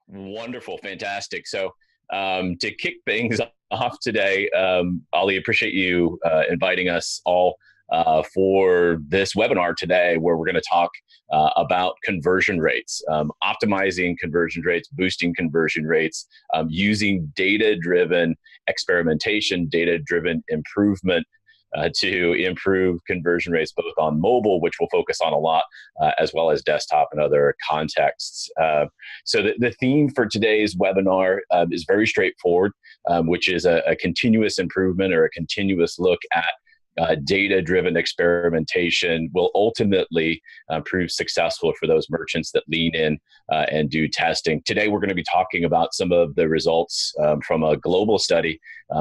Wonderful, fantastic. So, to kick things off today, Ali, appreciate you inviting us all for this webinar today, where we're going to talk about conversion rates, optimizing conversion rates, boosting conversion rates, using data-driven experimentation, data-driven improvement to improve conversion rates both on mobile, which we'll focus on a lot, as well as desktop and other contexts. So the theme for today's webinar is very straightforward, which is a continuous improvement or a continuous look at data-driven experimentation will ultimately prove successful for those merchants that lean in and do testing. Today, we're going to be talking about some of the results from a global study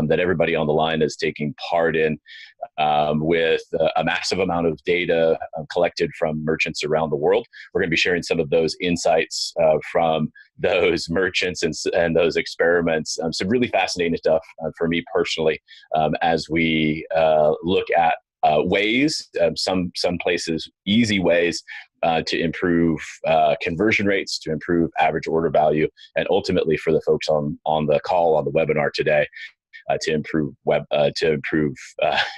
that everybody on the line is taking part in, with a massive amount of data collected from merchants around the world. We're going to be sharing some of those insights from those merchants and those experiments. Some really fascinating stuff for me personally, as we look at ways, some places, easy ways to improve conversion rates, to improve average order value, and ultimately for the folks on the call, on the webinar today, to improve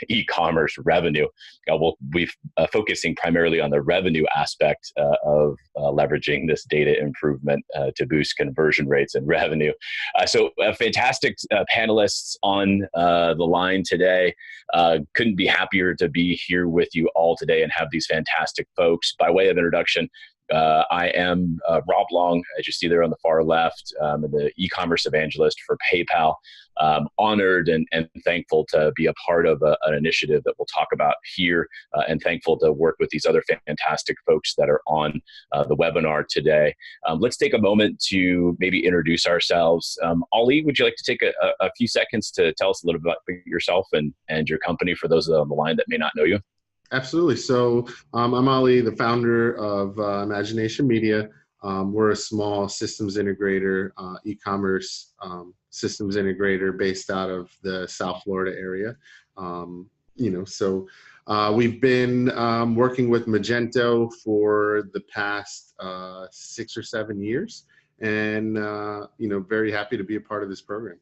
e-commerce revenue. We've focusing primarily on the revenue aspect of leveraging this data improvement to boost conversion rates and revenue. So fantastic panelists on the line today. Couldn't be happier to be here with you all today and have these fantastic folks. By way of introduction, I am Rob Long, as you see there on the far left, the e-commerce evangelist for PayPal. Honored and thankful to be a part of an initiative that we'll talk about here, and thankful to work with these other fantastic folks that are on the webinar today. Let's take a moment to maybe introduce ourselves. Ali, would you like to take a few seconds to tell us a little bit about yourself and your company for those on the line that may not know you? Absolutely. So I'm Ali, the founder of Imagination Media. We're a small systems integrator, e-commerce systems integrator based out of the South Florida area. We've been working with Magento for the past 6 or 7 years, and very happy to be a part of this program.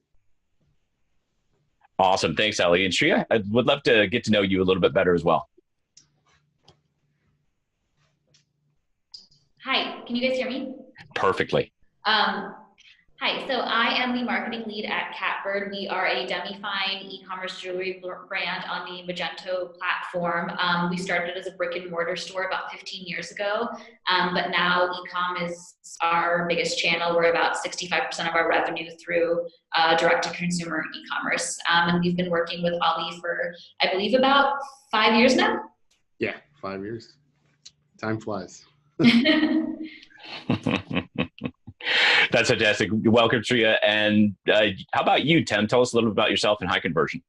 Awesome. Thanks, Ali. And Sriya, I would love to get to know you a little bit better as well. Hi, can you guys hear me? Perfectly. Hi, so I am the marketing lead at Catbird. We are a demi-fine e-commerce jewelry brand on the Magento platform. We started as a brick and mortar store about 15 years ago, but now e-com is our biggest channel. We're about 65% of our revenue through direct-to-consumer e-commerce. And we've been working with Ali for, I believe, about 5 years now. Yeah, 5 years. Time flies. That's fantastic. Welcome, Sriya. And how about you, Tim? Tell us a little bit about yourself and HiConversion.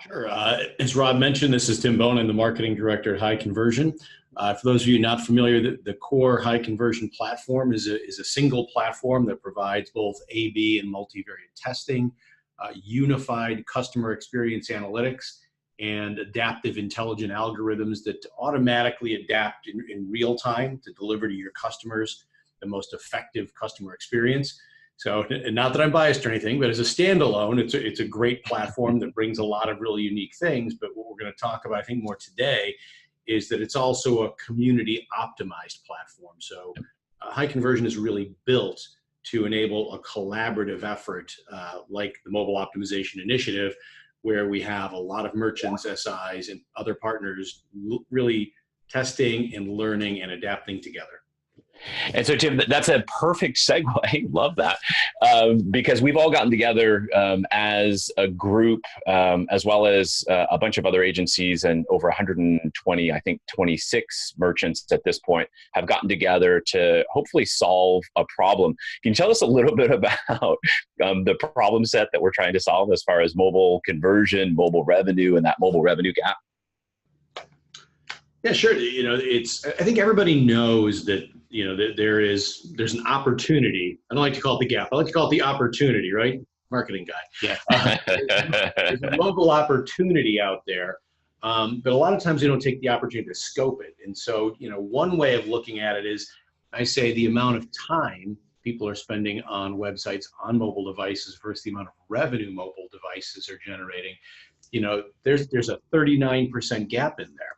Sure. As Rob mentioned, this is Tim Bohn. I'm the marketing director at HiConversion. For those of you not familiar, the core HiConversion platform is a single platform that provides both A/B and multivariate testing, unified customer experience analytics, and adaptive intelligent algorithms that automatically adapt in real time to deliver to your customers the most effective customer experience. So, and not that I'm biased or anything, but as a standalone, it's a great platform that brings a lot of really unique things. But what we're going to talk about, I think, more today is that it's also a community optimized platform. So HiConversion is really built to enable a collaborative effort like the Mobile Optimization Initiative, where we have a lot of merchants, SIs, and other partners really testing and learning and adapting together. And so, Tim, that's a perfect segue. Love that. Because we've all gotten together as a group, as well as a bunch of other agencies, and over 120, I think 26 merchants at this point have gotten together to hopefully solve a problem. Can you tell us a little bit about the problem set that we're trying to solve as far as mobile conversion, mobile revenue, and that mobile revenue gap? Yeah, sure. I think everybody knows that, there's an opportunity. I don't like to call it the gap. I like to call it the opportunity, right? Marketing guy. Yeah. There's a mobile opportunity out there, but a lot of times we don't take the opportunity to scope it. And so, one way of looking at it is, I say the amount of time people are spending on websites on mobile devices versus the amount of revenue mobile devices are generating, there's a 39% gap in there.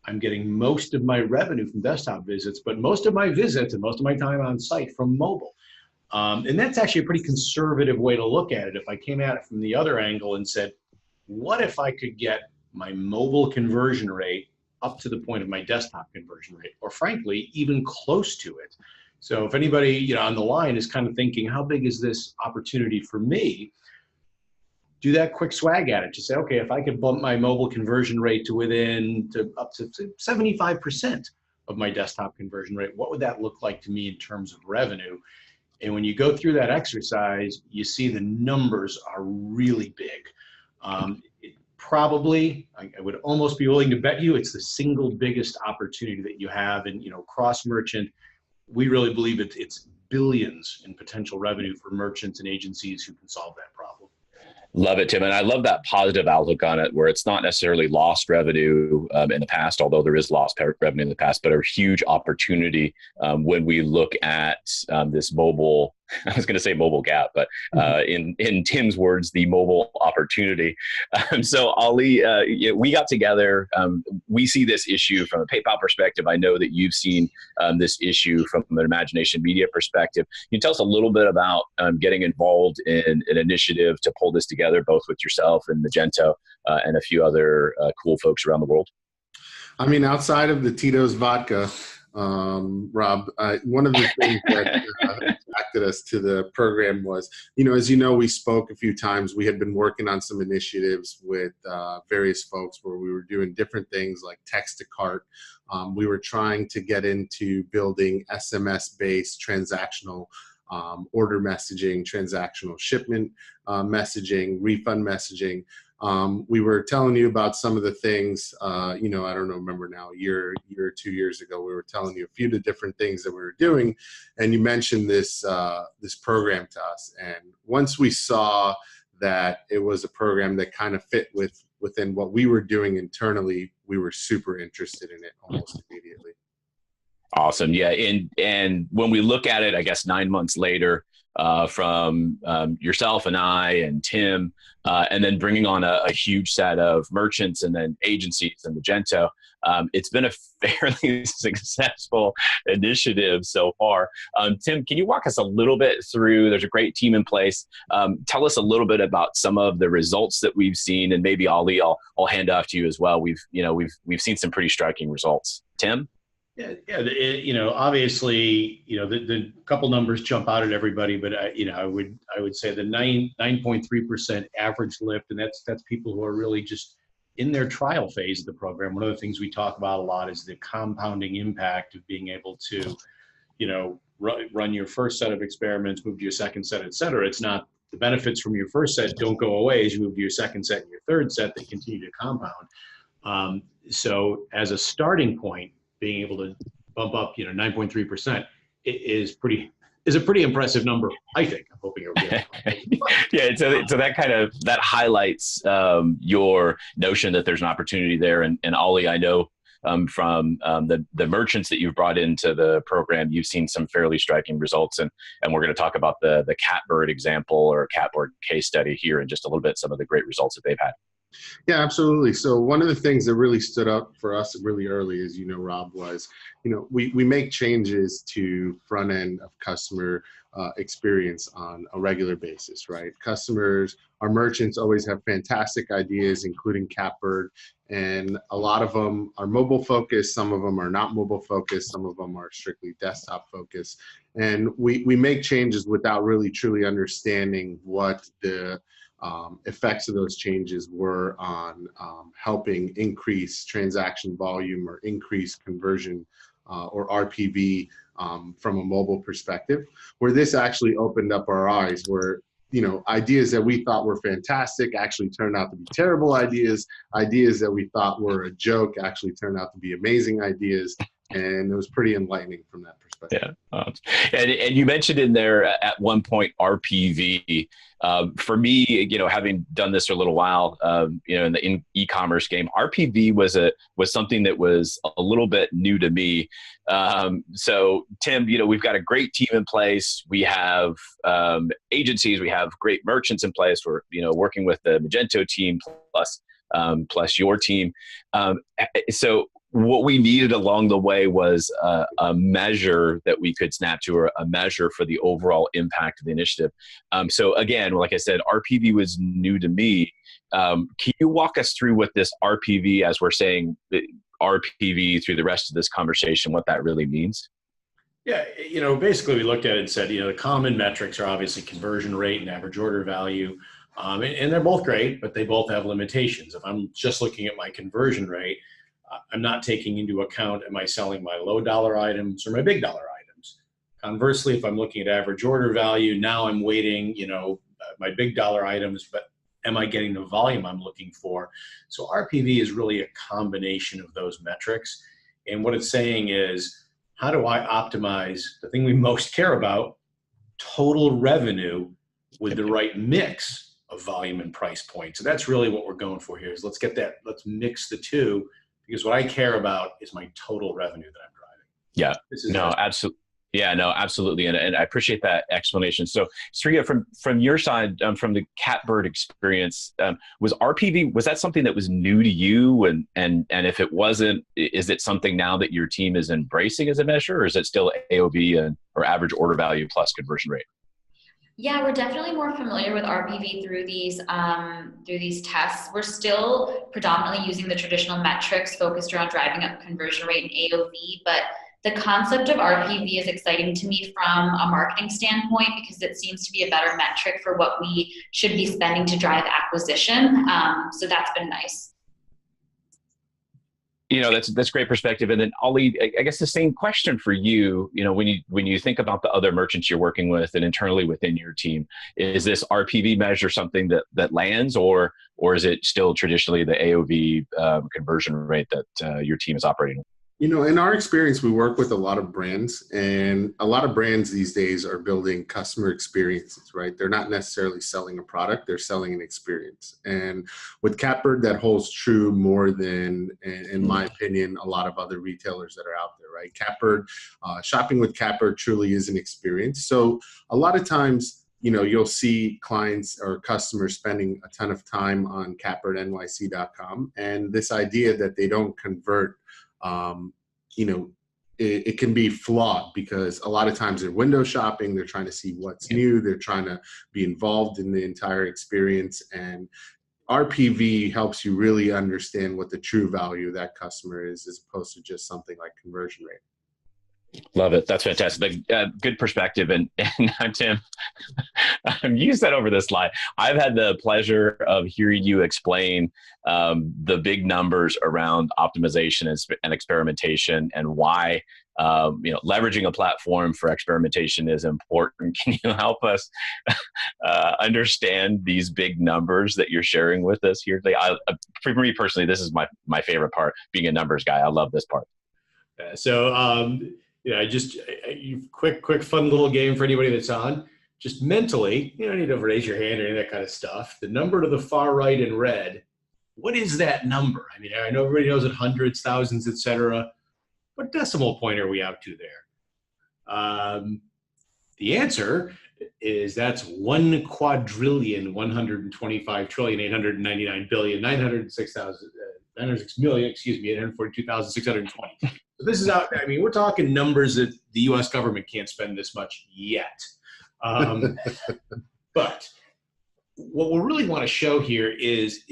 I'm getting most of my revenue from desktop visits, but most of my visits and most of my time on site from mobile. And that's actually a pretty conservative way to look at it. If I came at it from the other angle and said, what if I could get my mobile conversion rate up to the point of my desktop conversion rate, or frankly, even close to it? So if anybody on the line is kind of thinking, how big is this opportunity for me? Do that quick swag at it. Just say, okay, if I could bump my mobile conversion rate to up to 75% of my desktop conversion rate, what would that look like to me in terms of revenue? And when you go through that exercise, you see the numbers are really big. Probably, I would almost be willing to bet you it's the single biggest opportunity that you have. And cross merchant, we really believe it's billions in potential revenue for merchants and agencies who can solve that problem. Love it, Tim. And I love that positive outlook on it, where it's not necessarily lost revenue in the past, although there is lost revenue in the past, but a huge opportunity when we look at this mobile, I was going to say mobile gap, but in Tim's words, the mobile opportunity. So Ali, we got together. We see this issue from a PayPal perspective. I know that you've seen this issue from an Imagination Media perspective. Can you tell us a little bit about getting involved in an initiative to pull this together, both with yourself and Magento and a few other cool folks around the world? I mean, outside of the Tito's vodka, Rob, one of the things that attracted us to the program was, as you know, we spoke a few times. We had been working on some initiatives with various folks where we were doing different things like text to cart. We were trying to get into building SMS-based transactional order messaging, transactional shipment messaging, refund messaging. We were telling you about some of the things, I don't know, remember now, a year or 2 years ago, we were telling you a few of the different things that we were doing, and you mentioned this program to us. And once we saw that it was a program that kind of fit within what we were doing internally, we were super interested in it almost immediately. Awesome. Yeah. And when we look at it, I guess 9 months later, from yourself and I and Tim, and then bringing on a huge set of merchants and then agencies and Magento, it's been a fairly successful initiative so far. Tim, can you walk us a little bit through? There's a great team in place. Tell us a little bit about some of the results that we've seen, and maybe Ali, I'll hand off to you as well. We've seen some pretty striking results. Tim? Yeah. Obviously, the couple numbers jump out at everybody, but I would say the 9.3% average lift, and that's people who are really just in their trial phase of the program. One of the things we talk about a lot is the compounding impact of being able to, run your first set of experiments, move to your second set, et cetera. It's not the benefits from your first set don't go away as you move to your second set and your third set. They continue to compound. So as a starting point, being able to bump up, 9.3% is a pretty impressive number, I think. I'm hoping it will be. Yeah, so that highlights your notion that there's an opportunity there. And Ali, I know from the merchants that you've brought into the program, you've seen some fairly striking results. And we're going to talk about the Catbird example or Catbird case study here in just a little bit, some of the great results that they've had. Yeah, absolutely. So one of the things that really stood up for us really early, as you know, Rob, was, we make changes to front end of customer experience on a regular basis, right? Our merchants always have fantastic ideas, including Catbird, and a lot of them are mobile focused. Some of them are not mobile focused. Some of them are strictly desktop focused. And we make changes without really truly understanding what the effects of those changes were on helping increase transaction volume or increase conversion or RPV from a mobile perspective, where this actually opened up our eyes, where ideas that we thought were fantastic actually turned out to be terrible ideas. Ideas that we thought were a joke actually turned out to be amazing ideas. And it was pretty enlightening from that perspective. Yeah. And you mentioned in there at one point RPV. For me, having done this for a little while, in the e-commerce game, RPV was something that was a little bit new to me. So Tim, we've got a great team in place. We have agencies, we have great merchants in place. We're working with the Magento team plus your team. So what we needed along the way was a measure that we could snap to, or a measure for the overall impact of the initiative. So again, like I said, RPV was new to me. Can you walk us through what this RPV, as we're saying RPV through the rest of this conversation, what that really means? Yeah, basically we looked at it and said, the common metrics are obviously conversion rate and average order value. And they're both great, but they both have limitations. If I'm just looking at my conversion rate, I'm not taking into account, am I selling my low dollar items or my big dollar items? Conversely, if I'm looking at average order value, now I'm weighting, my big dollar items, but am I getting the volume I'm looking for? So RPV is really a combination of those metrics. And what it's saying is, how do I optimize the thing we most care about, total revenue, with the right mix of volume and price point? So that's really what we're going for here, is let's mix the two. Because what I care about is my total revenue that I'm driving. Yeah, absolutely. Yeah, no, absolutely. And I appreciate that explanation. So Sriya, from your side, from the Catbird experience, was RPV, was that something that was new to you? And if it wasn't, is it something now that your team is embracing as a measure, or is it still AOV or average order value plus conversion rate? Yeah, we're definitely more familiar with RPV through these tests. We're still predominantly using the traditional metrics focused around driving up conversion rate and AOV, but the concept of RPV is exciting to me from a marketing standpoint, because it seems to be a better metric for what we should be spending to drive acquisition. So that's been nice. That's great perspective. And then Ali, I guess the same question for you, when you think about the other merchants you're working with and internally within your team, is this RPV measure something that lands, or is it still traditionally the AOV conversion rate that your team is operating with? In our experience, we work with a lot of brands, and a lot of brands these days are building customer experiences, right? They're not necessarily selling a product, they're selling an experience. And with Catbird, that holds true more than, in my opinion, a lot of other retailers that are out there, right? Catbird, shopping with Catbird truly is an experience. So a lot of times, you'll see clients or customers spending a ton of time on catbirdnyc.com, and this idea that they don't convert, it can be flawed, because a lot of times they're window shopping, they're trying to see what's new, they're trying to be involved in the entire experience, and RPV helps you really understand what the true value of that customer is, as opposed to just something like conversion rate. Love it. That's fantastic. Good perspective. And Tim, you said over this slide, I've had the pleasure of hearing you explain the big numbers around optimization and experimentation, and why leveraging a platform for experimentation is important. Can you help us understand these big numbers that you're sharing with us here today? For me personally, this is my favorite part. Being a numbers guy, I love this part. Quick fun little game for anybody that's on. Just mentally, you don't need to raise your hand or any of that kind of stuff. The number to the far right in red, what is that number? I mean, I know everybody knows it, hundreds, thousands, etc. What decimal point are we out to there? The answer is that's 1,849,906,842,620. So this is out. I mean, we're talking numbers that the U.S. government can't spend this much yet. But what we really want to show here is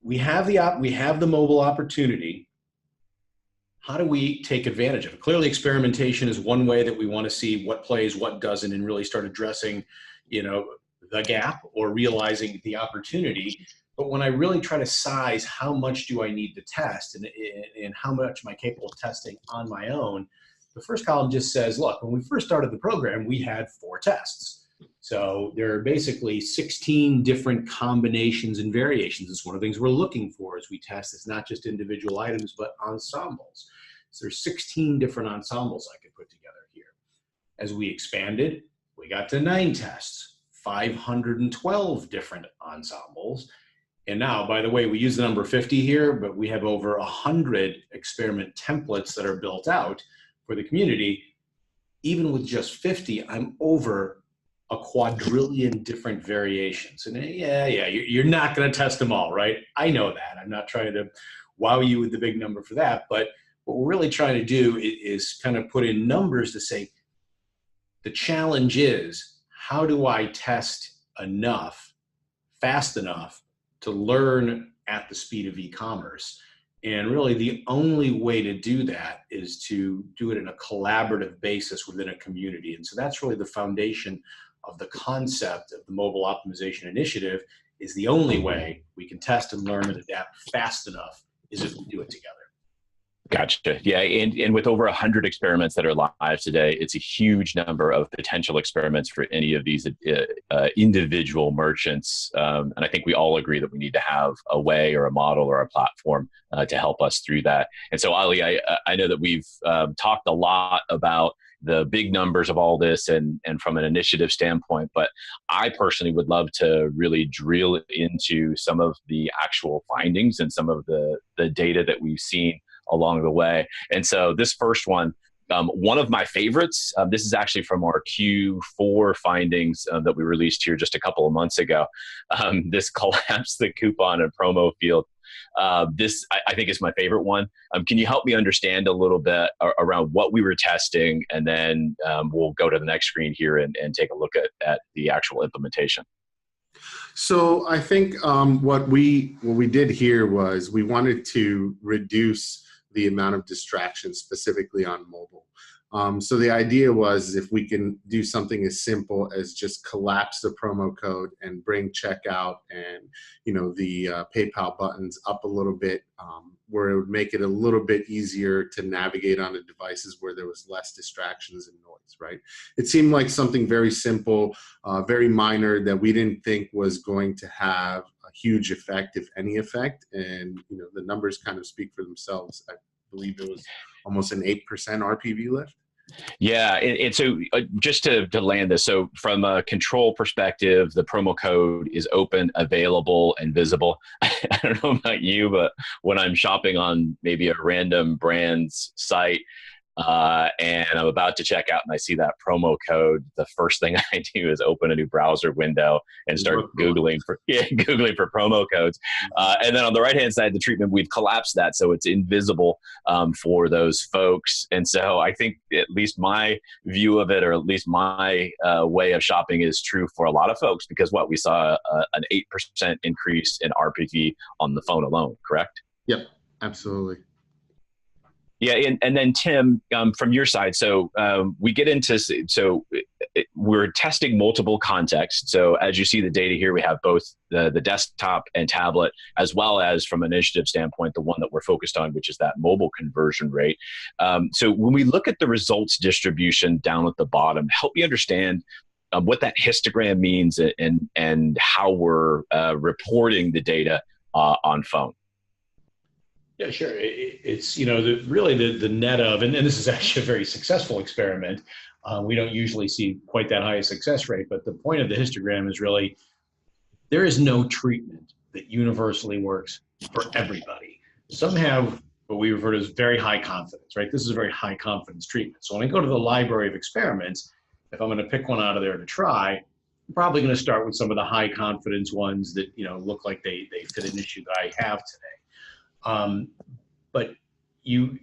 we have the mobile opportunity. How do we take advantage of it? Clearly, experimentation is one way that we want to see what plays, what doesn't, and really start addressing, the gap or realizing the opportunity. But when I really try to size how much do I need to test and how much am I capable of testing on my own, the first column just says, look, when we first started the program, we had 4 tests. So there are basically 16 different combinations and variations. It's one of the things we're looking for as we test. It's not just individual items, but ensembles. So there's 16 different ensembles I could put together here. As we expanded, we got to 9 tests, 512 different ensembles. And now, by the way, we use the number 50 here, but we have over 100 experiment templates that are built out for the community. Even with just 50, I'm over a quadrillion different variations. And you're not going to test them all, right? I know that. I'm not trying to wow you with the big number for that. But what we're really trying to do is kind of put in numbers to say, the challenge is, how do I test enough, fast enough, to learn at the speed of e-commerce? And really the only way to do that is to do it in a collaborative basis within a community. And so that's really the foundation of the concept of the Mobile Optimization Initiative. Is the only way we can test and learn and adapt fast enough is if we do it together. Gotcha. Yeah, and with over 100 experiments that are live today, it's a huge number of potential experiments for any of these individual merchants. And I think we all agree that we need to have a way or a model or a platform to help us through that. And so, Ali, I know that we've talked a lot about the big numbers of all this and from an initiative standpoint, but I personally would love to really drill into some of the actual findings and some of the data that we've seen along the way. And so this first one, one of my favorites, this is actually from our Q4 findings that we released here just a couple of months ago. This collapse the coupon and promo field. This, I think, is my favorite one. Can you help me understand a little bit around what we were testing? And then we'll go to the next screen here and take a look at the actual implementation. So I think what we did here was we wanted to reduce the amount of distractions specifically on mobile. So the idea was if we can do something as simple as just collapse the promo code and bring checkout and the PayPal buttons up a little bit, where it would make it a little bit easier to navigate on the devices where there was less distractions and noise, right? It seemed like something very simple, very minor that we didn't think was going to have a huge effect, if any effect. And the numbers kind of speak for themselves. I believe it was almost an 8% RPV lift. Yeah, and so just to land this, so from a control perspective, the promo code is open, available, and visible. I don't know about you, but when I'm shopping on maybe a random brand's site, and I'm about to check out and I see that promo code, the first thing I do is open a new browser window and start Googling for promo codes. And then on the right-hand side of the treatment, we've collapsed that so it's invisible for those folks. And so I think at least my view of it, or at least my way of shopping, is true for a lot of folks, because we saw an 8% increase in RPV on the phone alone, correct? Yep, absolutely. Yeah, and then Tim, from your side, so we get into, we're testing multiple contexts. So as you see the data here, we have both the desktop and tablet, as well as from an initiative standpoint, the one that we're focused on, which is that mobile conversion rate. So when we look at the results distribution down at the bottom, help me understand what that histogram means and how we're reporting the data on phone. Yeah, sure. It's, really the net of, and this is actually a very successful experiment. We don't usually see quite that high a success rate, but the point of the histogram is really, there is no treatment that universally works for everybody. Some have what we refer to as very high confidence, right? This is a very high confidence treatment. So when I go to the library of experiments, if I'm going to pick one out of there to try, I'm probably going to start with some of the high confidence ones that, look like they fit an issue that I have today. But you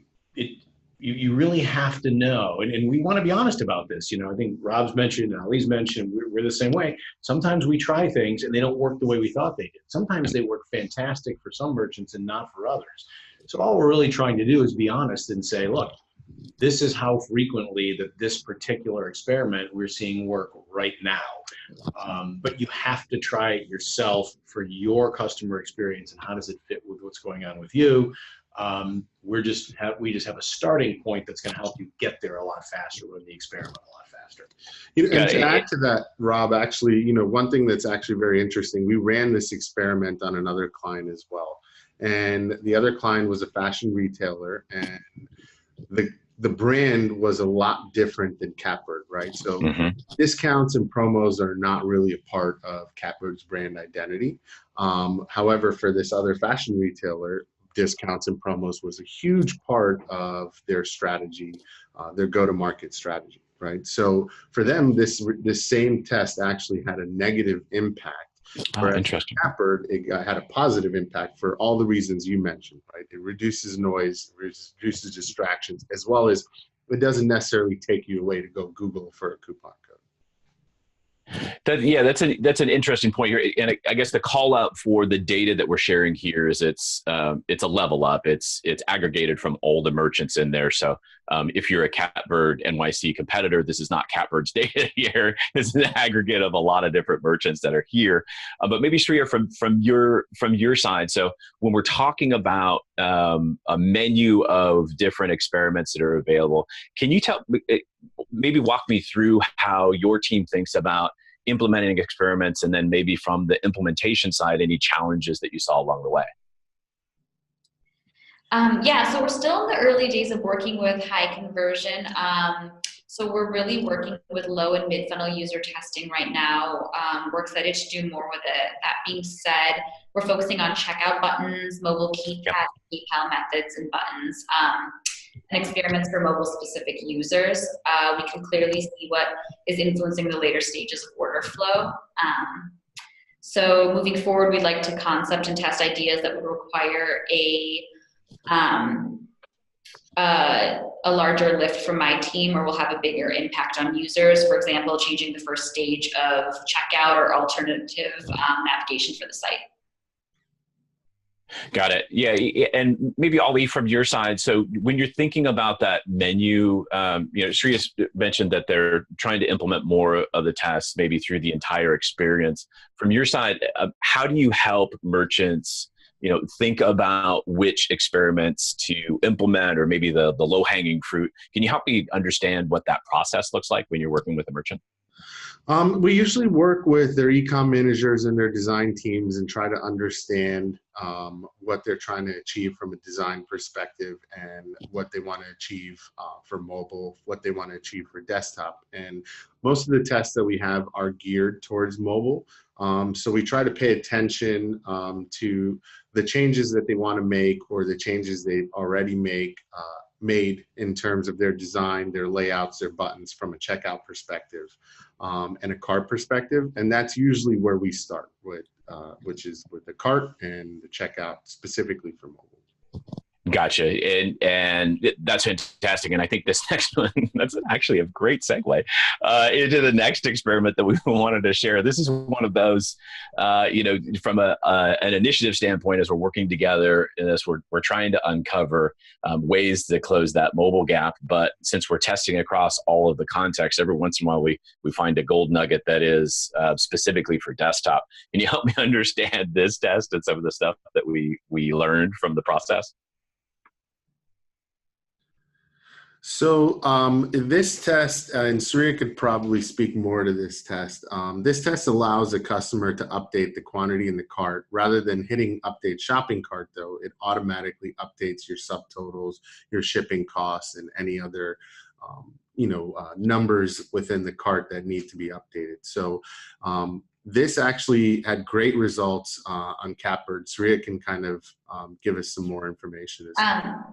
really have to know, and we want to be honest about this. I think Rob's mentioned, Ali's mentioned, we're the same way. Sometimes we try things and they don't work the way we thought they did. Sometimes they work fantastic for some merchants and not for others. So all we're really trying to do is be honest and say, look, this is how frequently that this particular experiment we're seeing work right now. But you have to try it yourself for your customer experience and how does it fit with what's going on with you. We just have a starting point that's going to help you get there a lot faster, run the experiment a lot faster. And to add to that, Rob, actually, one thing that's actually very interesting, we ran this experiment on another client as well. And the other client was a fashion retailer, and the brand was a lot different than Catbird, right? So Hmm. discounts and promos are not really a part of Catbird's brand identity. However, for this other fashion retailer, discounts and promos was a huge part of their strategy, their go-to-market strategy, right? So for them, this same test actually had a negative impact. Oh, Whereas interesting. Catbird, it had a positive impact for all the reasons you mentioned, right? It reduces noise, reduces distractions, as well as it doesn't necessarily take you away to go Google for a coupon code. Yeah, that's an interesting point here, and I guess the call out for the data that we're sharing here is it's a level up. It's aggregated from all the merchants in there. So if you're a Catbird NYC competitor, this is not Catbird's data here. This is an aggregate of a lot of different merchants that are here. But maybe Sriya, from your side. So when we're talking about a menu of different experiments that are available, can you maybe walk me through how your team thinks about implementing experiments, and then maybe from the implementation side, any challenges that you saw along the way? Yeah, so we're still in the early days of working with HiConversion. So we're really working with low and mid funnel user testing right now. We're excited to do more with it. That being said, we're focusing on checkout buttons, mobile keypad, PayPal methods, and buttons. And experiments for mobile specific users. We can clearly see what is influencing the later stages of order flow. So moving forward, we'd like to concept and test ideas that would require a larger lift from my team, or will have a bigger impact on users. For example, changing the first stage of checkout or alternative navigation for the site. Got it. Yeah, and maybe Ali, from your side. So when you're thinking about that menu, Sriya mentioned that they're trying to implement more of the tests, maybe through the entire experience. From your side, how do you help merchants, think about which experiments to implement, or maybe the low-hanging fruit? Can you help me understand what that process looks like when you're working with a merchant? We usually work with their e-com managers and their design teams and try to understand what they're trying to achieve from a design perspective, and what they want to achieve for mobile, what they want to achieve for desktop. And most of the tests that we have are geared towards mobile. So we try to pay attention to the changes that they want to make, or the changes they've already made in terms of their design, their layouts, their buttons from a checkout perspective, and a cart perspective. And that's usually where we start with, which is with the cart and the checkout specifically for mobile. Gotcha. And that's fantastic. And I think this next one, that's actually a great segue into the next experiment that we wanted to share. This is one of those, from an initiative standpoint, as we're working together in this, we're trying to uncover ways to close that mobile gap. But since we're testing across all of the context, every once in a while we find a gold nugget that is specifically for desktop. Can you help me understand this test and some of the stuff that we learned from the process? So this test, and Sriya could probably speak more to this test. This test allows a customer to update the quantity in the cart. Rather than hitting update shopping cart, though, it automatically updates your subtotals, your shipping costs, and any other numbers within the cart that need to be updated. So this actually had great results on Catbird. Sriya can kind of give us some more information.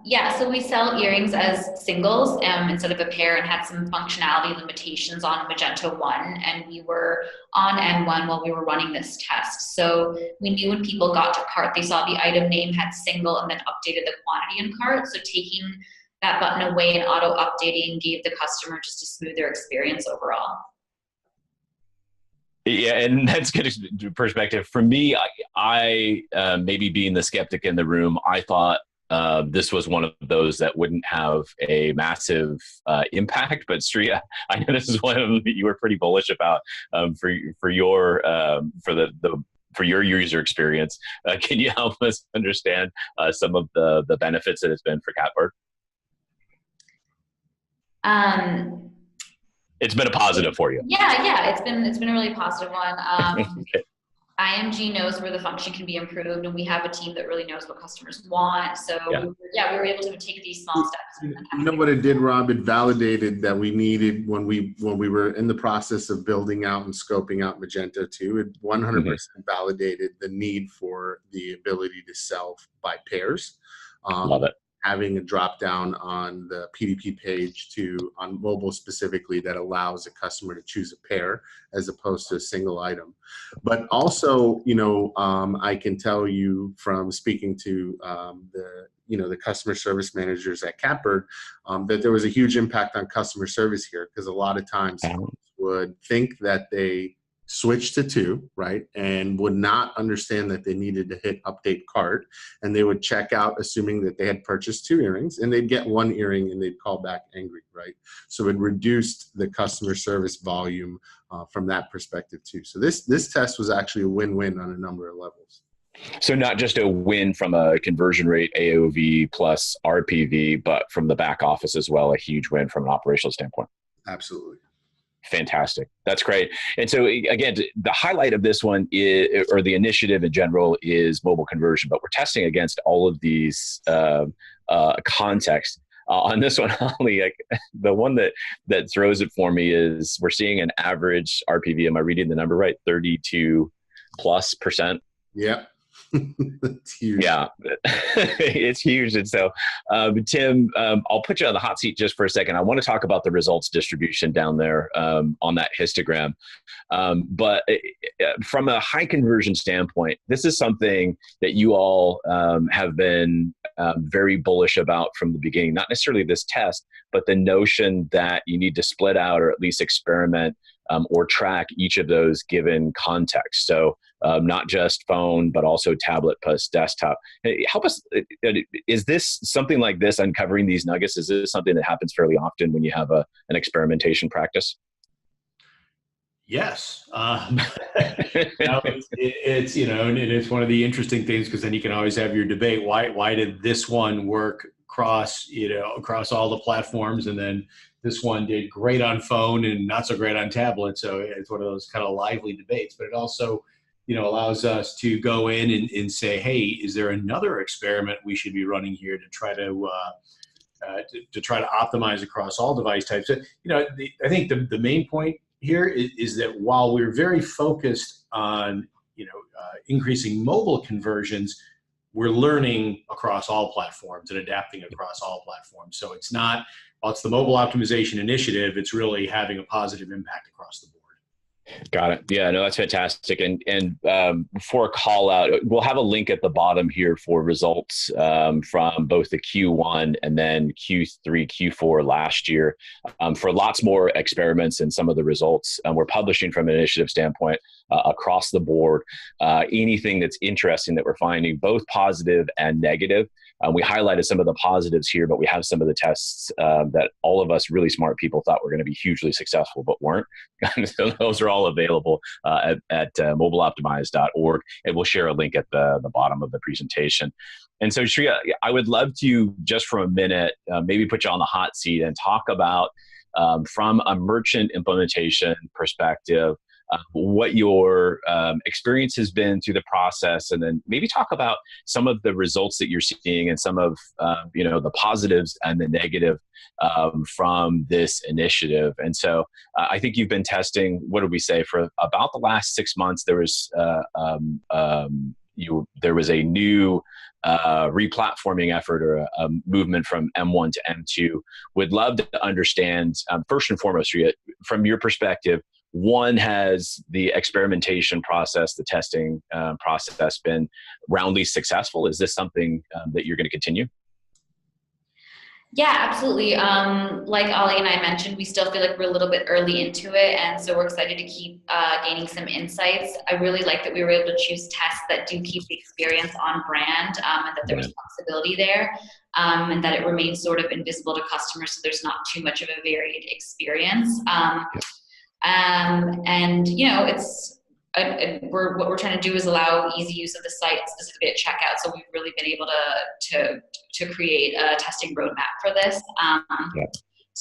Yeah, so we sell earrings as singles instead of a pair, and had some functionality limitations on Magento 1, and we were on N1 while we were running this test. So we knew when people got to cart, they saw the item name had single and then updated the quantity in cart. So taking that button away and auto updating gave the customer just a smoother experience overall. Yeah, and that's good perspective. For me, I maybe being the skeptic in the room, I thought this was one of those that wouldn't have a massive impact. But Sriya, I know this is one of them that you were pretty bullish about for your user experience. Can you help us understand some of the benefits that it's been for Catbird? It's been a positive for you. Yeah, it's been a really positive one. Okay. IMG knows where the function can be improved, and we have a team that really knows what customers want. So we were able to take these small steps. You know what it did, Rob? It validated that we needed, when we were in the process of building out and scoping out Magento 2, it 100% validated the need for the ability to sell by pairs. Love it. Having a drop down on the PDP page on mobile specifically that allows a customer to choose a pair as opposed to a single item. But also, I can tell you from speaking to the customer service managers at Catbird, that there was a huge impact on customer service here, because a lot of times would think that they switch to 2, right? And would not understand that they needed to hit update cart, and they would check out assuming that they had purchased 2 earrings, and they'd get 1 earring and they'd call back angry, right? So it reduced the customer service volume from that perspective too. So this test was actually a win-win on a number of levels. So not just a win from a conversion rate, AOV plus RPV, but from the back office as well, a huge win from an operational standpoint. Absolutely. Fantastic. That's great. And so again, the highlight of this one is, or the initiative in general, is mobile conversion, but we're testing against all of these contexts. On this one, Holly, the one that throws it for me is we're seeing an average RPV. Am I reading the number right? 32+%. Yeah. It's huge. Yeah, it's huge. And so, Tim, I'll put you on the hot seat just for a second. I want to talk about the results distribution down there on that histogram. But from a high conversion standpoint, this is something that you all have been very bullish about from the beginning. Not necessarily this test, but the notion that you need to split out or at least experiment or track each of those given context. So not just phone, but also tablet plus desktop. Help us. Is this something like this, uncovering these nuggets? Is this something that happens fairly often when you have an experimentation practice? Yes. It's one of the interesting things, because then you can always have your debate. Why did this one work across all the platforms, and then this one did great on phone and not so great on tablet? So it's one of those kind of lively debates, but it also, allows us to go in and say, hey, is there another experiment we should be running here to try to optimize across all device types? I think the main point here is that while we're very focused on increasing mobile conversions, we're learning across all platforms and adapting across all platforms. So it's not, while it's the mobile optimization initiative, it's really having a positive impact across the board. Got it. Yeah, no, that's fantastic. And for a call out, we'll have a link at the bottom here for results from both the Q1 and then Q3, Q4 last year for lots more experiments and some of the results we're publishing from an initiative standpoint across the board. Anything that's interesting that we're finding, both positive and negative. We highlighted some of the positives here, but we have some of the tests that all of us really smart people thought were going to be hugely successful, but weren't. So those are all available at mobileoptimize.org, and we'll share a link at the bottom of the presentation. And so, Sriya, I would love to, just for a minute, maybe put you on the hot seat and talk about, from a merchant implementation perspective, what your experience has been through the process, and then maybe talk about some of the results that you're seeing and some of the positives and the negative from this initiative. And so I think you've been testing, what did we say, for about the last 6 months. There was there was a new replatforming effort, or a movement from M1 to M2. Would love to understand, first and foremost, Sriya, from your perspective, one, has the experimentation process, the testing process been roundly successful? Is this something that you're going to continue? Yeah, absolutely. Like Ollie and I mentioned, we still feel like we're a little bit early into it, and so we're excited to keep gaining some insights. I really like that we were able to choose tests that do keep the experience on brand, and that there's flexibility there, and that it remains sort of invisible to customers, so there's not too much of a varied experience. And it's what we're trying to do is allow easy use of the site, specifically at checkout. So we've really been able to create a testing roadmap for this.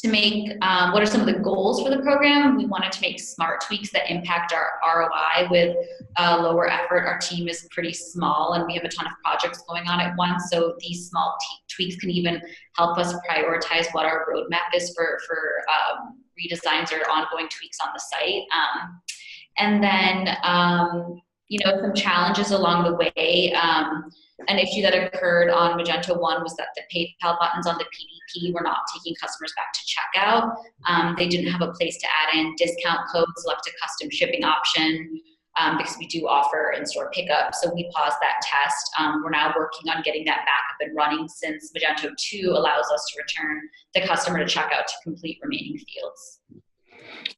to make, what are some of the goals for the program? We wanted to make smart tweaks that impact our ROI with lower effort. Our team is pretty small and we have a ton of projects going on at once. So these small tweaks can even help us prioritize what our roadmap is for redesigns or ongoing tweaks on the site. And then, some challenges along the way. An issue that occurred on Magento 1 was that the PayPal buttons on the PDP were not taking customers back to checkout. They didn't have a place to add in discount codes, left a custom shipping option, because we do offer in-store pickup. So we paused that test. We're now working on getting that back up and running, since Magento 2 allows us to return the customer to checkout to complete remaining fields.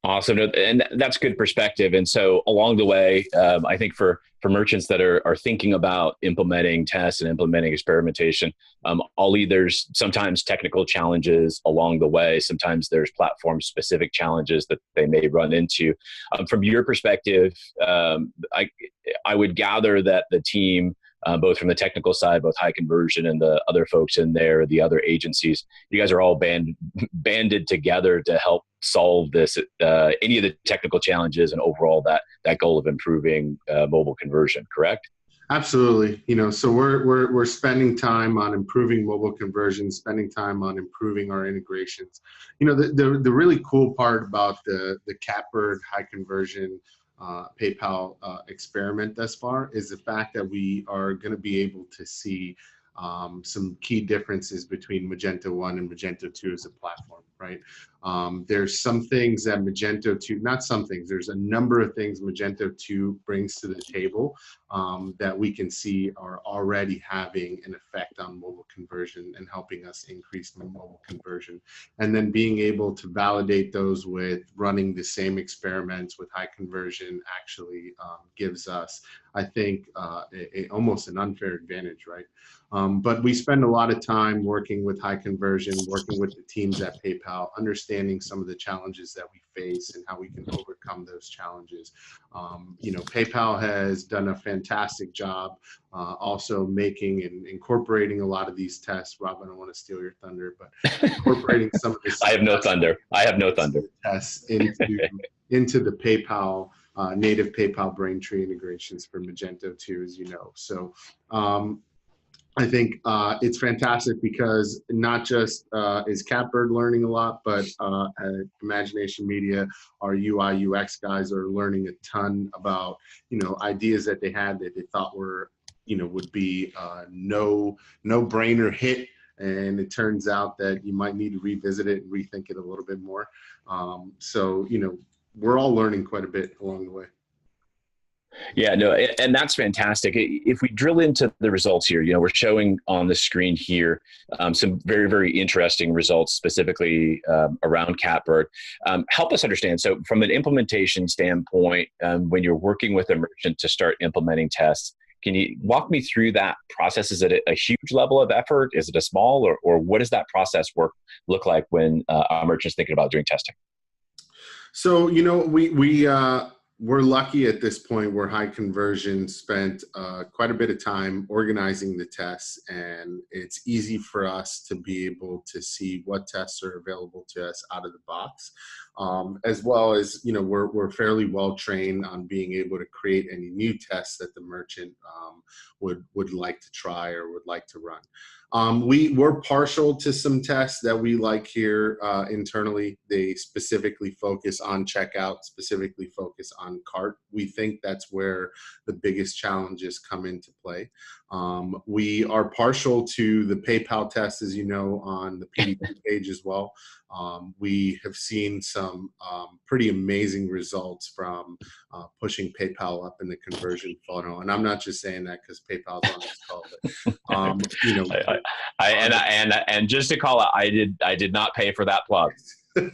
Awesome. And that's good perspective. And so along the way, I think for merchants that are thinking about implementing tests and implementing experimentation, Ollie, there's sometimes technical challenges along the way. Sometimes there's platform specific challenges that they may run into. From your perspective, I would gather that the team, both from the technical side, both HiConversion and the other folks in there, the other agencies, you guys are all banded together to help solve this, any of the technical challenges and overall that goal of improving mobile conversion, correct? Absolutely. So we're spending time on improving mobile conversion, spending time on improving our integrations. The really cool part about the Catbird HiConversion PayPal experiment thus far is the fact that we are going to be able to see some key differences between Magento 1 and Magento 2 as a platform, right? There's some things that Magento 2, not some things, there's a number of things Magento 2 brings to the table that we can see are already having an effect on mobile conversion and helping us increase mobile conversion. And then being able to validate those with running the same experiments with HiConversion actually gives us, I think, almost an unfair advantage, right? But we spend a lot of time working with HiConversion, working with the teams at PayPal, understanding some of the challenges that we face and how we can overcome those challenges. PayPal has done a fantastic job also making and incorporating a lot of these tests. Rob, I don't want to steal your thunder, but incorporating some of this. I have no thunder. Tests into the PayPal native PayPal Braintree integrations for Magento 2, as you know. So I think it's fantastic because not just is Catbird learning a lot, but at Imagination Media, our UI UX guys are learning a ton about ideas that they had that they thought were would be no-brainer hit, and it turns out that you might need to revisit it and rethink it a little bit more. So we're all learning quite a bit along the way. Yeah, no, and that's fantastic. If we drill into the results here, we're showing on the screen here some very, very interesting results specifically around Catbird. Help us understand. So from an implementation standpoint, when you're working with a merchant to start implementing tests, can you walk me through that process? Is it a huge level of effort? Is it a small, or what does that process look like when a merchant's thinking about doing testing? So, we're lucky at this point where HiConversion spent quite a bit of time organizing the tests, and it's easy for us to be able to see what tests are available to us out of the box, as well as we're fairly well trained on being able to create any new tests that the merchant would like to try or would like to run. We're partial to some tests that we like here internally. They specifically focus on checkout, specifically focus on cart. We think that's where the biggest challenges come into play. We are partial to the PayPal test, as you know, on the PDP page as well. We have seen some pretty amazing results from pushing PayPal up in the conversion funnel, and I'm not just saying that because PayPal's on this call, but and just to call out, I did not pay for that plug. We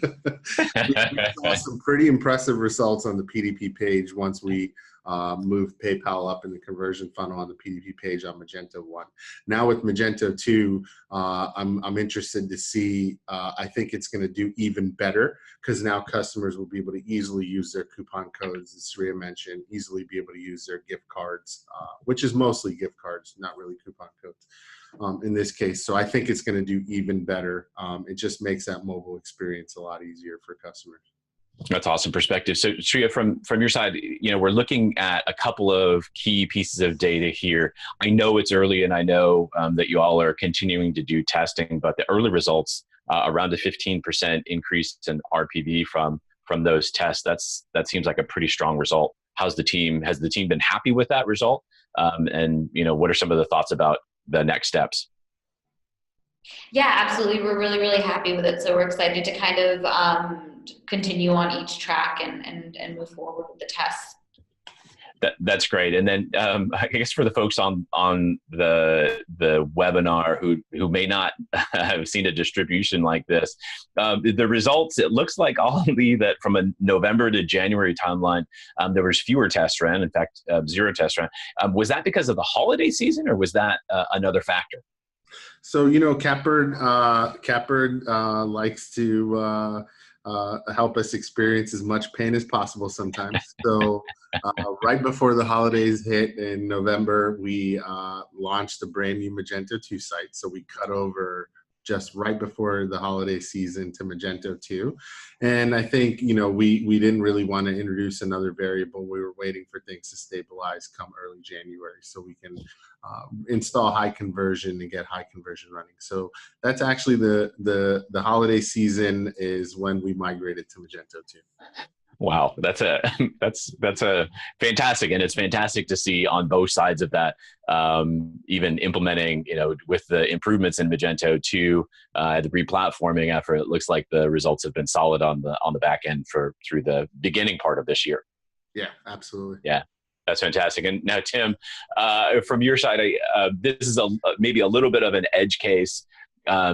saw some pretty impressive results on the PDP page once we moved PayPal up in the conversion funnel on the PDP page on Magento 1. Now with Magento 2, I'm interested to see, I think it's going to do even better because now customers will be able to easily use their coupon codes, as Sriya mentioned, easily be able to use their gift cards, which is mostly gift cards, not really coupon codes. in this case. So I think it's going to do even better. It just makes that mobile experience a lot easier for customers. That's awesome perspective. So Sriya, from your side, we're looking at a couple of key pieces of data here. I know it's early, and I know that you all are continuing to do testing, but the early results around a 15% increase in RPV from those tests. That seems like a pretty strong result. Has the team been happy with that result? And what are some of the thoughts about the next steps? Yeah, absolutely. We're really, really happy with it. So we're excited to kind of continue on each track and move forward with the tests. That's great. And then I guess for the folks on the webinar who may not have seen a distribution like this, the results, it looks like only that from a November to January timeline, there was fewer tests ran. In fact, 0 tests ran. Was that because of the holiday season, or was that another factor? So, Catbird likes to help us experience as much pain as possible sometimes. So right before the holidays hit in November, we launched a brand new Magento 2 site. So we cut over just right before the holiday season to Magento 2. And I think, we didn't really want to introduce another variable. We were waiting for things to stabilize come early January so we can install HiConversion and get HiConversion running. So that's actually the holiday season is when we migrated to Magento 2. Wow, that's a fantastic, and it's fantastic to see on both sides of that. Even implementing, with the improvements in Magento 2, the replatforming effort, it looks like the results have been solid on the back end through the beginning part of this year. Yeah, absolutely. Yeah. That's fantastic. And now, Tim, from your side, this is maybe a little bit of an edge case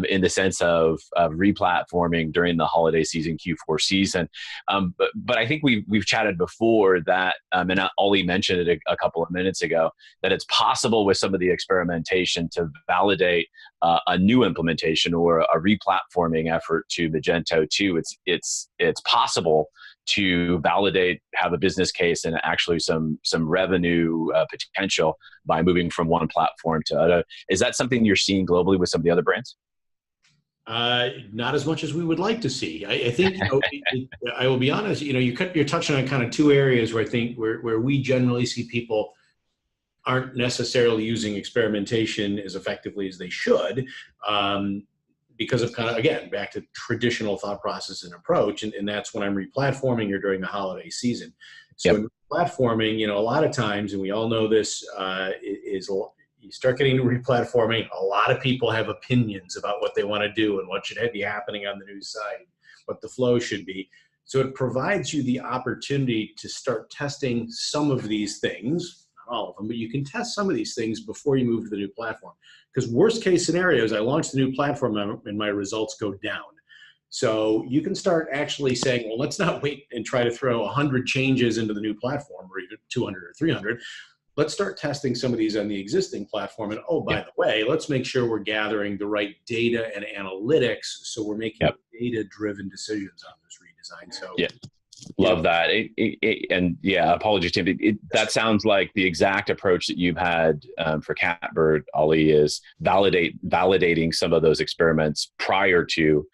in the sense of replatforming during the holiday season, Q4 season. But I think we've chatted before that, and Ollie mentioned it a couple of minutes ago, that it's possible with some of the experimentation to validate a new implementation or a replatforming effort to Magento 2. It's possible to validate, have a business case, and actually some revenue potential by moving from one platform to other. Is that something you're seeing globally with some of the other brands? Not as much as we would like to see. I think I will be honest. You're touching on kind of two areas where I think where we generally see people aren't necessarily using experimentation as effectively as they should. Because of kind of, again, back to traditional thought process and approach, and that's when I'm replatforming or during the holiday season. So in replatforming, a lot of times, and we all know this, is you start getting into replatforming, a lot of people have opinions about what they want to do and what should be happening on the new site, what the flow should be. So it provides you the opportunity to start testing some of these things, not all of them, but you can test some of these things before you move to the new platform. Because worst case scenario is I launch the new platform and my results go down. So you can start actually saying, well, let's not wait and try to throw 100 changes into the new platform, or even 200 or 300. Let's start testing some of these on the existing platform. And oh, by the way, let's make sure we're gathering the right data and analytics so we're making data-driven decisions on this redesign. So love that. And apologies, Tim. That sounds like the exact approach that you've had for Catbird, Ollie, is validating some of those experiments prior to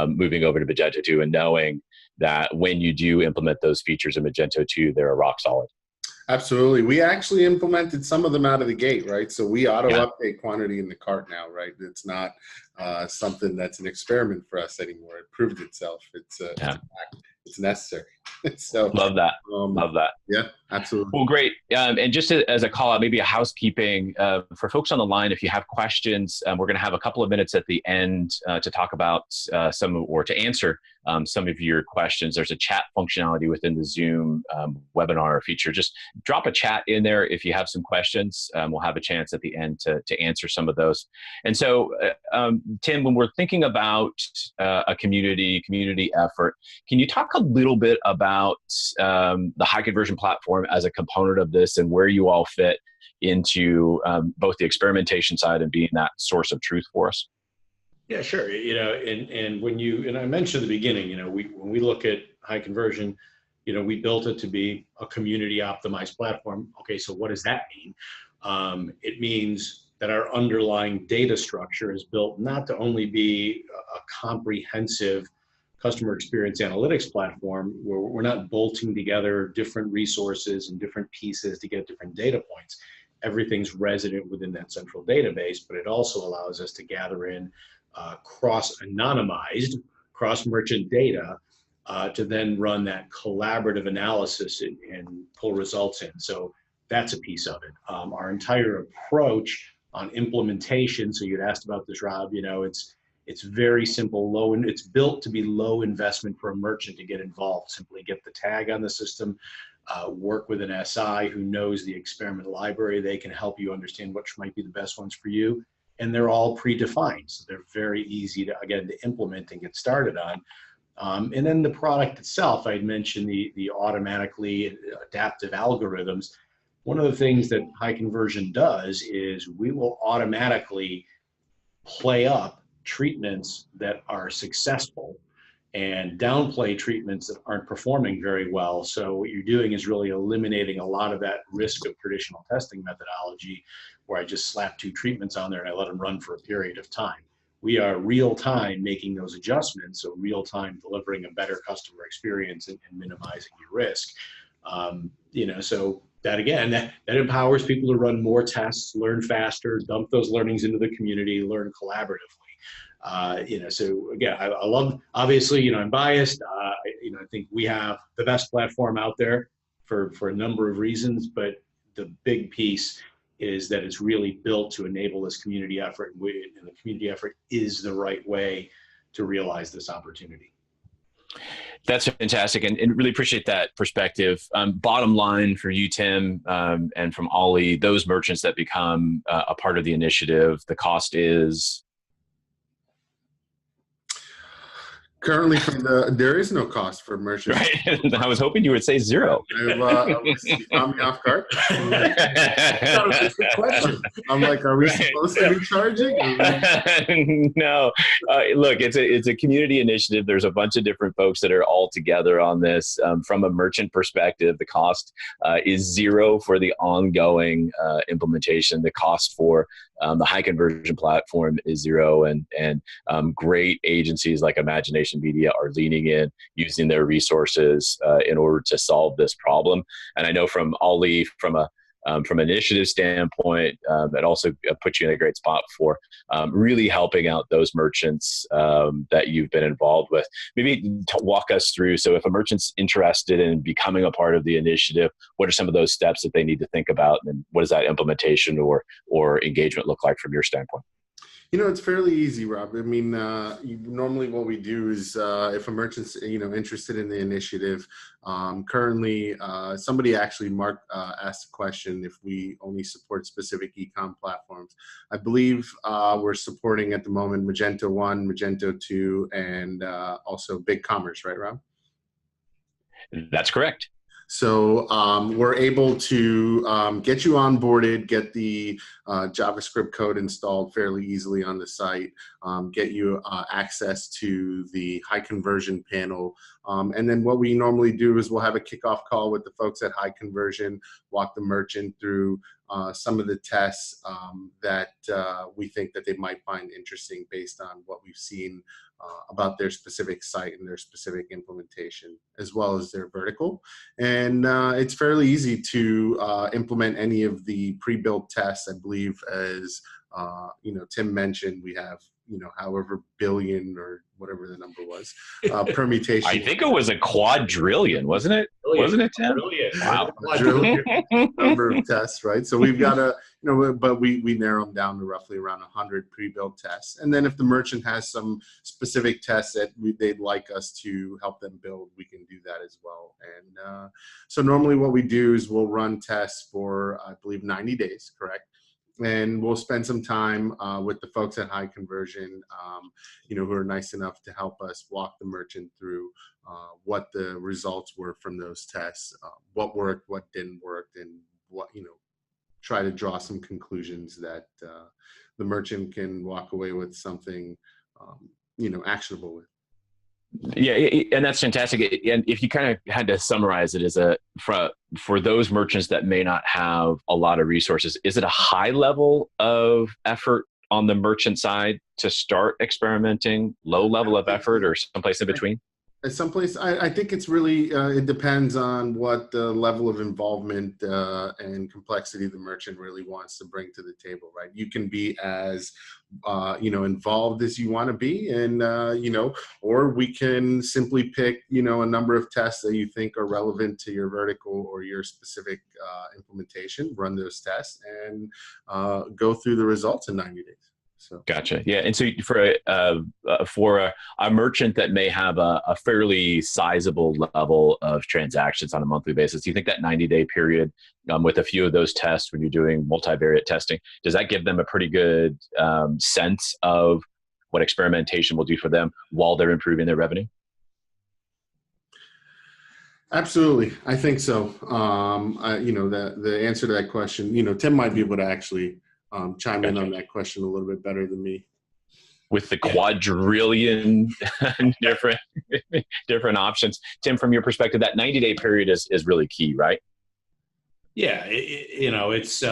moving over to Magento 2, and knowing that when you do implement those features in Magento 2, they're rock solid. Absolutely. We actually implemented some of them out of the gate, right? So we auto-update quantity in the cart now, right? It's not something that's an experiment for us anymore. It proved itself. It's necessary. So love that. Love that. Yeah, absolutely. Well, great. And just as a call out, maybe a housekeeping for folks on the line, if you have questions, we're going to have a couple of minutes at the end to talk about to answer some of your questions. There's a chat functionality within the Zoom webinar feature. Just drop a chat in there if you have some questions. We'll have a chance at the end to answer some of those. And so, Tim, when we're thinking about a community effort, can you talk a little bit about the HiConversion platform as a component of this, and where you all fit into both the experimentation side and being that source of truth for us? Yeah, sure. And I mentioned at the beginning, when we look at HiConversion, we built it to be a community optimized platform. Okay, so what does that mean? It means that our underlying data structure is built not to only be a comprehensive customer experience analytics platform where we're not bolting together different resources and different pieces to get different data points. Everything's resident within that central database, but it also allows us to gather in cross-anonymized, cross-merchant data to then run that collaborative analysis and pull results in. So that's a piece of it. Our entire approach on implementation, so you'd asked about this, Rob, it's very simple, and it's built to be low investment for a merchant to get involved. Simply get the tag on the system, work with an SI who knows the experiment library. They can help you understand which might be the best ones for you. And they're all predefined. So they're very easy to, again, to implement and get started on. And then the product itself, I'd mentioned the automatically adaptive algorithms. One of the things that HiConversion does is we will automatically play up treatments that are successful and downplay treatments that aren't performing very well. So what you're doing is really eliminating a lot of that risk of traditional testing methodology where I just slap 2 treatments on there and I let them run for a period of time. We are real time making those adjustments, so real time delivering a better customer experience and minimizing your risk. So that again, that empowers people to run more tests, learn faster, dump those learnings into the community, learn collaboratively. So again, I love, obviously, I'm biased. I think we have the best platform out there for a number of reasons, but the big piece is that it's really built to enable this community effort, and the community effort is the right way to realize this opportunity. That's fantastic, and really appreciate that perspective. Bottom line for you, Tim, and from Ollie, those merchants that become a part of the initiative, the cost is? Currently, there is no cost for merchants. Right. I was hoping you would say 0. You caught me off guard. That was a good question. I'm like, are we supposed to be charging? No. Look, it's a community initiative. There's a bunch of different folks that are all together on this. From a merchant perspective, the cost is 0 for the ongoing implementation. The cost for the HiConversion platform is 0, and great agencies like Imagination Media are leaning in, using their resources in order to solve this problem. And I know from Ollie, from an initiative standpoint, it also puts you in a great spot for really helping out those merchants that you've been involved with. Maybe walk us through, so if a merchant's interested in becoming a part of the initiative, what are some of those steps that they need to think about, and what does that implementation or engagement look like from your standpoint? It's fairly easy, Rob. I mean, normally what we do is if a merchant's, interested in the initiative, currently somebody actually asked a question if we only support specific e-com platforms. I believe we're supporting at the moment Magento 1, Magento 2, and also BigCommerce, right, Rob? That's correct. So we're able to get you onboarded, get the JavaScript code installed fairly easily on the site, get you access to the HiConversion panel. And then what we normally do is we'll have a kickoff call with the folks at HiConversion, walk the merchant through some of the tests that we think that they might find interesting based on what we've seen about their specific site and their specific implementation, as well as their vertical. And it's fairly easy to implement any of the pre-built tests. I believe, as Tim mentioned, we have however billion or whatever the number was permutation. I think it was a quadrillion, wasn't it? Wasn't it, Tim? Wow, quadrillion number of tests, right? So we've got but we narrow them down to roughly around 100 pre-built tests. And then if the merchant has some specific tests that they'd like us to help them build, we can do that as well. And so normally what we do is we'll run tests for, I believe, 90 days, correct? And we'll spend some time with the folks at HiConversion, who are nice enough to help us walk the merchant through what the results were from those tests, what worked, what didn't work, and what, try to draw some conclusions that the merchant can walk away with something, actionable with. Yeah, and that's fantastic. And if you kind of had to summarize it as for those merchants that may not have a lot of resources, is it a high level of effort on the merchant side to start experimenting, low level of effort, or someplace in between? At some place, I think it's really, it depends on what the level of involvement and complexity the merchant really wants to bring to the table, right? You can be as, involved as you want to be, and, or we can simply pick, a number of tests that you think are relevant to your vertical or your specific implementation, run those tests, and go through the results in 90 days. So. Gotcha. Yeah, and so for a merchant that may have a fairly sizable level of transactions on a monthly basis, do you think that 90-day period, with a few of those tests, when you're doing multivariate testing, does that give them a pretty good sense of what experimentation will do for them while they're improving their revenue? Absolutely, I think so. The answer to that question, Tim might be able to actually chime in on that question a little bit better than me. With the quadrillion different options, Tim, from your perspective, that 90-day period is really key, right? Yeah, it's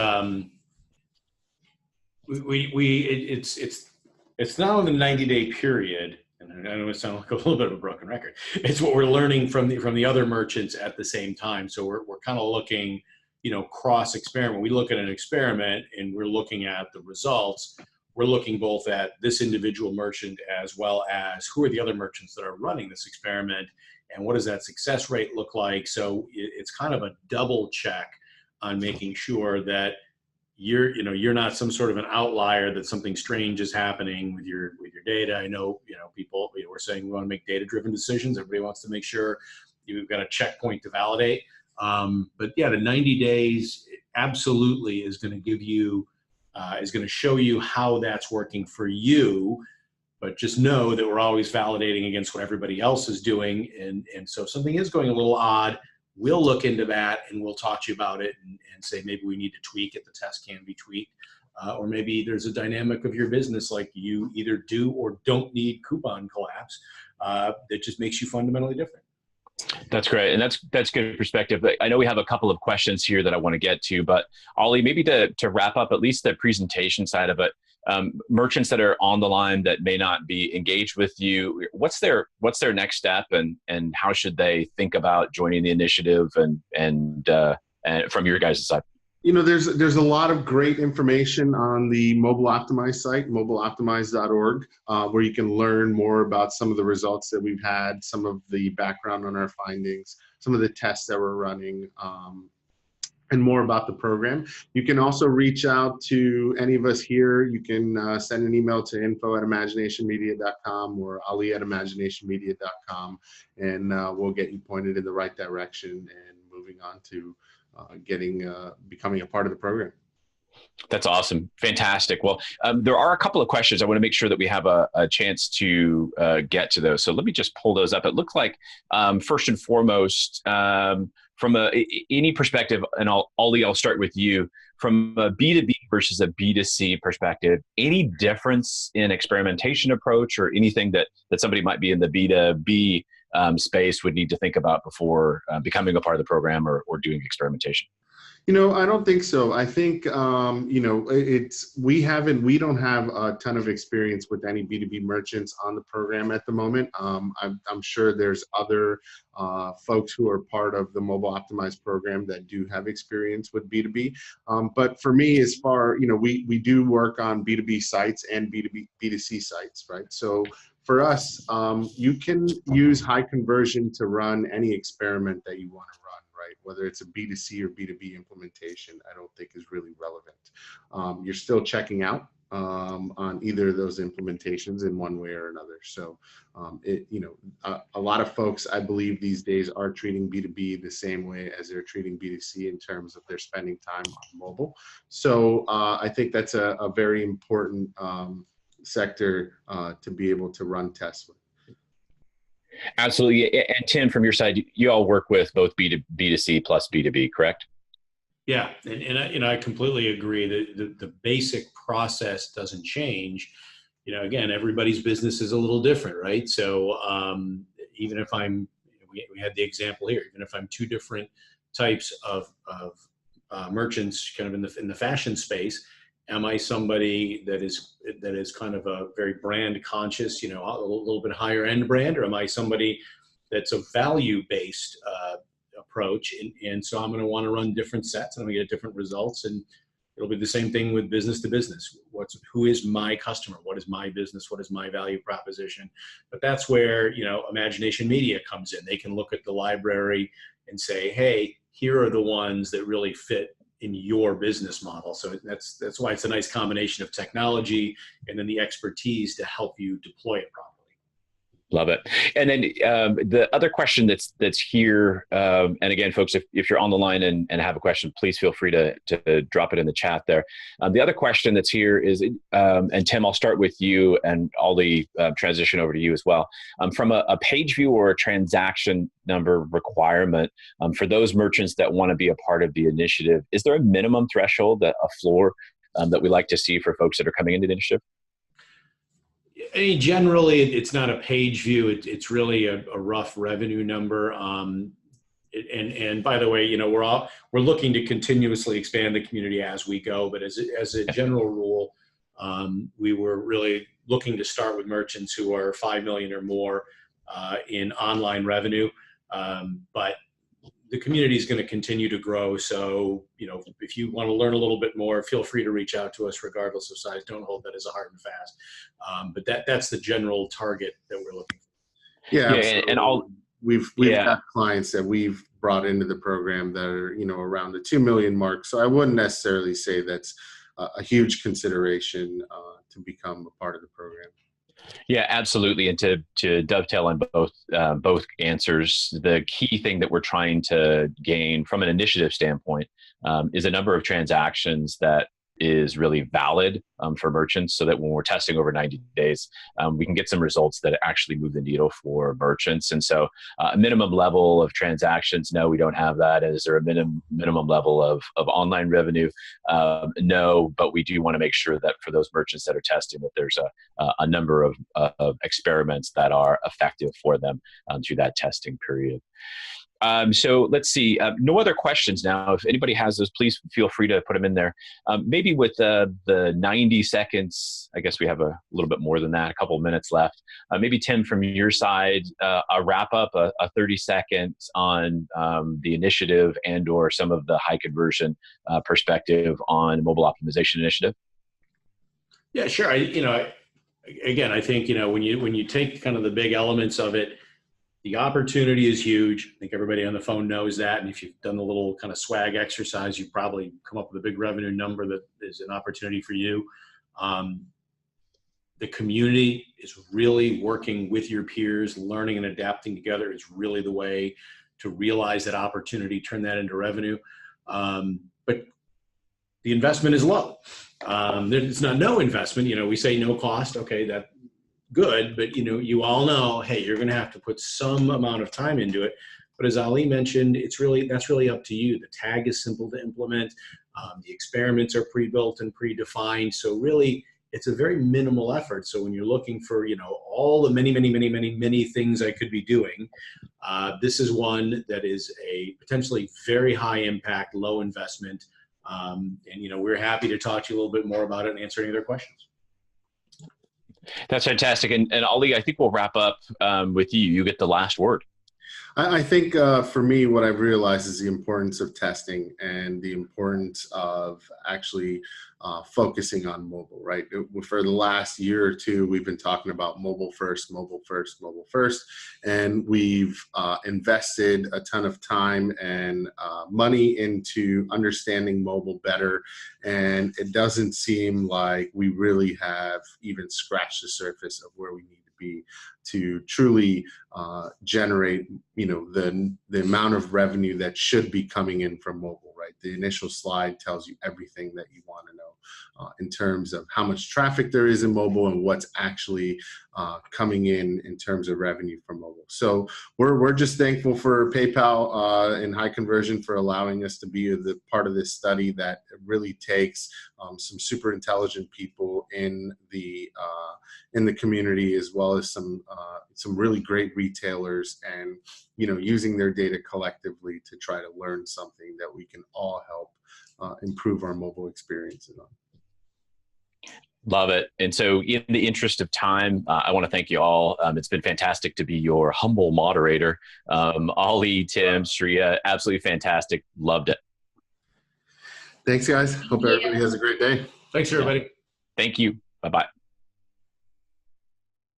it's not only the 90-day period, and I know it sounds like a little bit of a broken record. It's what we're learning from the other merchants at the same time. So we're kind of looking, cross experiment. We look at an experiment and we're looking at the results. We're looking both at this individual merchant as well as who are the other merchants that are running this experiment and what does that success rate look like. So it's kind of a double check on making sure that you're not some sort of an outlier, that something strange is happening with your data. I know, people, we're saying we want to make data-driven decisions. Everybody wants to make sure you've got a checkpoint to validate. But yeah, the 90 days absolutely is going to give you, is going to show you how that's working for you. But just know that we're always validating against what everybody else is doing. And so if something is going a little odd, we'll look into that and we'll talk to you about it and say maybe we need to tweak it. The test can be tweaked. Or maybe there's a dynamic of your business, like you either do or don't need coupon collapse, that just makes you fundamentally different. That's great. And that's good perspective. I know we have a couple of questions here that I want to get to, but Ollie, maybe to wrap up at least the presentation side of it, merchants that are on the line that may not be engaged with you, what's their next step, and how should they think about joining the initiative and from your guys' side? There's a lot of great information on the Mobile Optimize site, mobileoptimize.org, where you can learn more about some of the results that we've had, some of the background on our findings, some of the tests that we're running, and more about the program. You can also reach out to any of us here. You can send an email to info@imaginationmedia.com or ali@imaginationmedia.com, and we'll get you pointed in the right direction and moving on to becoming a part of the program. That's awesome. Fantastic. Well, there are a couple of questions. I want to make sure that we have a chance to get to those. So let me just pull those up. It looks like, first and foremost, from any perspective, and Ollie, I'll start with you. From a B2B versus a B2C perspective, any difference in experimentation approach or anything that somebody might be in the B2B space would need to think about before becoming a part of the program or doing experimentation? I don't think so. I think, we don't have a ton of experience with any B2B merchants on the program at the moment. I'm sure there's other folks who are part of the Mobile Optimized program that do have experience with B2B. But for me, as far, we do work on B2B sites and B2C sites, right? So for us, you can use HiConversion to run any experiment that you want to run, right? Whether it's a B2C or B2B implementation, I don't think is really relevant. You're still checking out on either of those implementations in one way or another. So, a lot of folks, I believe these days, are treating B2B the same way as they're treating B2C in terms of their spending time on mobile. So I think that's a very important sector to be able to run tests with. Absolutely. And Tim, from your side, you all work with both B2C plus B2B, correct? Yeah, and I completely agree that the basic process doesn't change. Again, everybody's business is a little different, right? So even if we had the example here, even if I'm two different types of merchants kind of in the fashion space, am I somebody that is kind of a very brand conscious, a little bit higher end brand, or am I somebody that's a value based approach? And so I'm going to want to run different sets, and I'm going to get different results. And it'll be the same thing with business to business. Who is my customer? What is my business? What is my value proposition? But that's where, Imagination Media comes in. They can look at the library and say, hey, here are the ones that really fit in your business model. So that's why it's a nice combination of technology and then the expertise to help you deploy it properly. Love it. And then the other question that's here, and again, folks, if you're on the line and have a question, please feel free to drop it in the chat there. The other question that's here is, and Tim, I'll start with you, and Ollie, transition over to you as well. From a page view or a transaction number requirement, for those merchants that want to be a part of the initiative, is there a minimum threshold, a floor that we like to see for folks that are coming into the initiative? I mean, generally, it's not a page view. It's really a rough revenue number. And by the way, we're looking to continuously expand the community as we go. But as a general rule, we were really looking to start with merchants who are 5 million or more in online revenue. But the community is going to continue to grow. So, if you want to learn a little bit more, feel free to reach out to us regardless of size. Don't hold that as a hard and fast. But that's the general target that we're looking for. Yeah, and we've got clients that we've brought into the program that are, around the 2 million mark. So I wouldn't necessarily say that's a huge consideration to become a part of the program. Yeah, absolutely. And to dovetail on both answers, the key thing that we're trying to gain from an initiative standpoint is a number of transactions that is really valid for merchants, so that when we're testing over 90 days, we can get some results that actually move the needle for merchants. And so a minimum level of transactions, no, we don't have that. Is there a minimum level of online revenue? No, but we do want to make sure that for those merchants that are testing, that there's a number of experiments that are effective for them through that testing period. So let's see, no other questions now. If anybody has those, please feel free to put them in there. Maybe with the 90 seconds, I guess we have a little bit more than that, a couple of minutes left. Maybe Tim, from your side, a wrap up, a 30 seconds on the initiative and or some of the HiConversion perspective on mobile optimization initiative. Yeah, sure. Again, I think, when you take kind of the big elements of it, the opportunity is huge. I think everybody on the phone knows that. And if you've done the little kind of swag exercise, you've probably come up with a big revenue number that is an opportunity for you. The community is really working with your peers, learning and adapting together is really the way to realize that opportunity, turn that into revenue. But the investment is low. It's not no investment. We say no cost. Okay, that good, but you all know, hey, you're going to have to put some amount of time into it. But as Ali mentioned, that's really up to you. The tag is simple to implement. The experiments are pre-built and predefined. So really, it's a very minimal effort. So when you're looking for all the many things I could be doing, this is one that is a potentially very high impact, low investment. And we're happy to talk to you a little bit more about it and answer any other questions. That's fantastic. And Ali, I think we'll wrap up with you. You get the last word. I think for me, what I've realized is the importance of testing and the importance of actually focusing on mobile, right? For the last year or two, we've been talking about mobile first, mobile first, mobile first. And we've invested a ton of time and money into understanding mobile better. And it doesn't seem like we really have even scratched the surface of where we need to be to truly generate, the amount of revenue that should be coming in from mobile, right? The initial slide tells you everything that you want to know. in terms of how much traffic there is in mobile and what's actually coming in terms of revenue from mobile. So we're just thankful for PayPal and HiConversion for allowing us to be the part of this study that really takes some super intelligent people in the community, as well as some really great retailers, and using their data collectively to try to learn something that we can all help improve our mobile experiences on. Love it. And so in the interest of time, I want to thank you all. It's been fantastic to be your humble moderator. Ali, Tim, Sriya, absolutely fantastic. Loved it. Thanks, guys. Hope everybody has a great day. Thanks, everybody. Thank you. Bye-bye.